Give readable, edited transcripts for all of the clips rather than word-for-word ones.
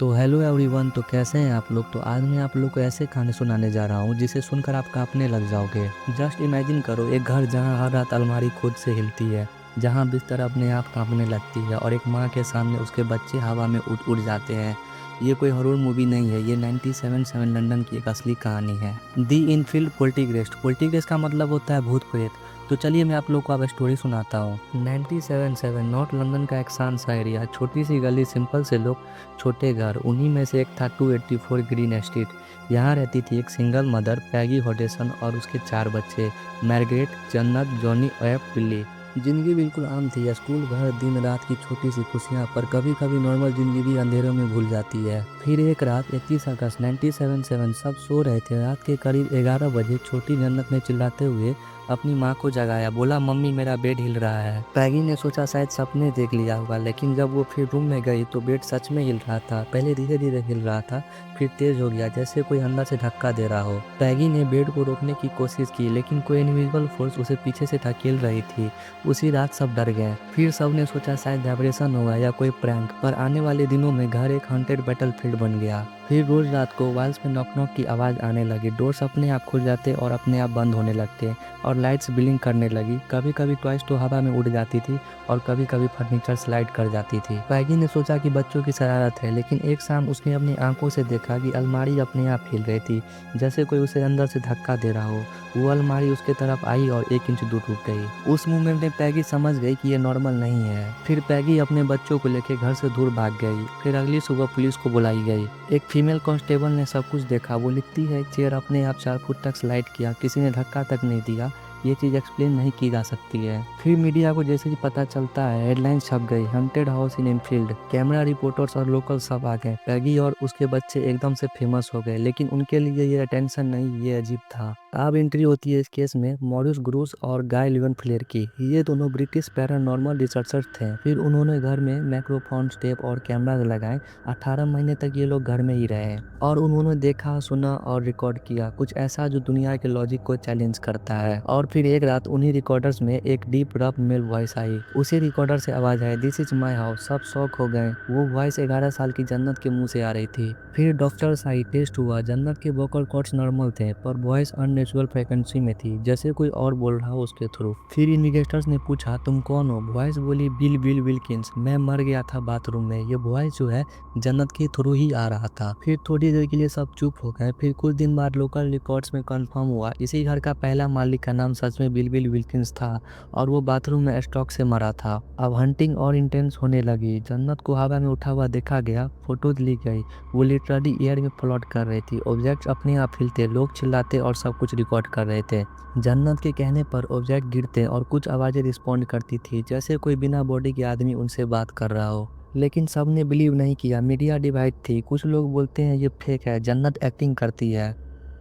तो hello everyone, तो कैसे हैं आप लोग। तो आज मैं आप लोग को ऐसे कहानी सुनाने जा रहा हूँ जिसे सुनकर आप कांपने लग जाओगे। जस्ट इमेजिन करो एक घर जहाँ हर रात अलमारी खुद से हिलती है, जहाँ बिस्तर अपने आप कांपने लगती है और एक माँ के सामने उसके बच्चे हवा में उड़ उड़ जाते हैं। ये कोई हॉरर मूवी नहीं है, ये 97 लंदन की एक असली कहानी है। दी इनफील्ड पोल्टीग्रेस्ट। पोल्टीग्रेस्ट का मतलब होता है भूत प्रेत। तो चलिए मैं आप लोग को अब स्टोरी सुनाता हूँ। 97 नॉर्थ लंदन का एक शांत सा एरिया, छोटी सी गली, सिंपल से लोग, छोटे घर। उन्हीं में से एक था 284 ग्रीन एस्टेट। यहाँ रहती थी एक सिंगल मदर, पैगी हॉडेसन, और उसके 4 बच्चे, मैर्गरेट, जन्नत, जॉनी और बिल्ली। जिंदगी बिल्कुल आम थी, स्कूल, घर, दिन रात की छोटी सी खुशियाँ। पर कभी कभी नॉर्मल जिंदगी भी अंधेरों में भूल जाती है। फिर एक रात 31 अगस्त 1977 सब सो रहे थे। रात के करीब 11 बजे छोटी जन्नत ने चिल्लाते हुए अपनी माँ को जगाया। बोला, मम्मी मेरा बेड हिल रहा है। पैगी ने सोचा शायद सपने देख लिया होगा, लेकिन जब वो फिर रूम में गई तो बेड सच में हिल रहा था। पहले धीरे धीरे हिल रहा था, फिर तेज हो गया, जैसे कोई अंदर से धक्का दे रहा हो। पैगी ने बेड को रोकने की कोशिश की, लेकिन कोई इनविजिबल फोर्स उसे पीछे से धकेल रही थी। उसी रात सब डर गए। फिर सबने सोचा शायद वाइब्रेशन होगा या कोई प्रैंक। पर आने वाले दिनों में घर एक हॉन्टेड बैटलफील्ड बन गया। फिर रोज रात को वॉल्स में नॉक नॉक की आवाज़ आने लगी। डोर्स अपने आप खुल जाते और अपने आप बंद होने लगते, और लाइट्स ब्लिंक करने लगी। कभी कभी टॉयज तो हवा में उड़ जाती थी और कभी कभी फर्नीचर स्लाइड कर जाती थी। पैगी ने सोचा कि बच्चों की शरारत है, लेकिन एक शाम उसने अपनी आंखों से देखा कि अलमारी अपने आप हिल रही थी, जैसे कोई उसे अंदर से धक्का दे रहा हो। वो अलमारी उसके तरफ आई और 1 इंच दूर रुक गई। उस मोमेंट में पैगी समझ गई कि ये नॉर्मल नहीं है। फिर पैगी अपने बच्चों को लेकर घर से दूर भाग गई। फिर अगली सुबह पुलिस को बुलाई गई। एक फीमेल कांस्टेबल ने सब कुछ देखा। वो लिखती है, चेयर अपने आप 4 फुट तक स्लाइड किया, किसी ने धक्का तक नहीं दिया, ये चीज़ एक्सप्लेन नहीं की जा सकती है। फिर मीडिया को जैसे ही पता चलता है, हेडलाइन छप गई, haunted house in Enfield. Camera reporters और लोकल सब आ गए। पैगी और उसके बच्चे एकदम से फेमस हो गए, लेकिन उनके लिए ये अटेंशन नहीं, ये अजीब था। अब एंट्री होती है इस केस में मॉरिस ग्रूस और गाय लिवन फ्लेयर की। ये दोनों ब्रिटिश पैरानॉर्मल रिसर्चर थे। फिर उन्होंने घर में माइक्रोफोन, टेप और कैमरा लगाए। 18 महीने तक ये लोग घर में ही रहे और उन्होंने देखा, सुना और रिकॉर्ड किया कुछ ऐसा जो दुनिया के लॉजिक को चैलेंज करता है। और फिर एक रात उन्हीं रिकॉर्डर्स में एक डीप रफ मेल वॉइस आई। उसी रिकॉर्डर से आवाज आई, दिस इज माई हाउस। सब शॉक हो गए। वो वॉइस 11 साल की जन्नत के मुंह से आ रही थी। फिर डॉक्टर्स आई, टेस्ट हुआ, जन्नत के वोकल कॉर्ड्स नॉर्मल थे, पर वॉइस अननेचुरल फ्रिक्वेंसी में थी, जैसे कोई और बोल रहा हो उसके थ्रू। फिर इन्वेस्टिगेटर्स ने पूछा, तुम कौन हो। वॉइस बोली, बिल बिल विल्किंस, मैं मर गया था बाथरूम में। ये वॉइस जो है जन्नत के थ्रू ही आ रहा था। फिर थोड़ी देर के लिए सब चुप हो गए। फिर कुछ दिन बाद लोकल रिकॉर्ड्स में कंफर्म हुआ, इसी घर का पहला मालिक का नाम सच में बिल बिल विल्किंस था और वो बाथरूम में स्ट्रोक से मरा था। अब हंटिंग और इंटेंस होने लगी। जन्नत को हवा में उठा हुआ देखा गया, फोटोज ली गई। वो लिटरली एयर में फ्लोट कर रही थी। ऑब्जेक्ट्स अपने आप हिलते, लोग चिल्लाते और सब कुछ रिकॉर्ड कर रहे थे। जन्नत के कहने पर ऑब्जेक्ट गिरते और कुछ आवाज़ें रिस्पॉन्ड करती थी, जैसे कोई बिना बॉडी के आदमी उनसे बात कर रहा हो। लेकिन सबने बिलीव नहीं किया। मीडिया डिवाइड थी। कुछ लोग बोलते हैं ये फेक है, जन्नत एक्टिंग करती है।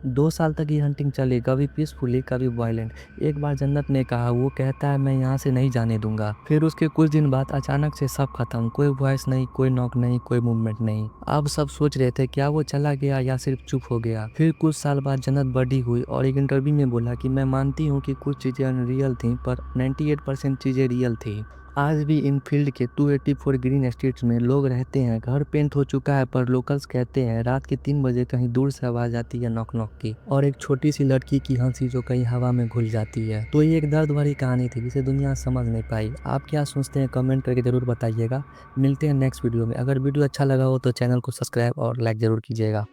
2 साल तक ये हंटिंग चली, कभी पीसफुली कभी वायलेंट। एक बार जन्नत ने कहा, वो कहता है मैं यहाँ से नहीं जाने दूंगा। फिर उसके कुछ दिन बाद अचानक से सब खत्म। कोई वॉइस नहीं, कोई नॉक नहीं, कोई मूवमेंट नहीं। अब सब सोच रहे थे क्या वो चला गया या सिर्फ चुप हो गया। फिर कुछ साल बाद जन्नत बड़ी हुई और एक इंटरव्यू में बोला कि मैं मानती हूँ कि कुछ चीज़ें अनरियल थी, पर 98% चीज़ें रियल थी। आज भी इन फील्ड के 284 ग्रीन एस्टेट्स में लोग रहते हैं। घर पेंट हो चुका है, पर लोकल्स कहते हैं रात के 3 बजे कहीं दूर से आवाज आती है नॉक नॉक की, और एक छोटी सी लड़की की हंसी जो कहीं हवा में घुल जाती है। तो ये एक दर्द भरी कहानी थी जिसे दुनिया समझ नहीं पाई। आप क्या सोचते हैं कमेंट करके जरूर बताइएगा। मिलते हैं नेक्स्ट वीडियो में। अगर वीडियो अच्छा लगा हो तो चैनल को सब्सक्राइब और लाइक जरूर कीजिएगा।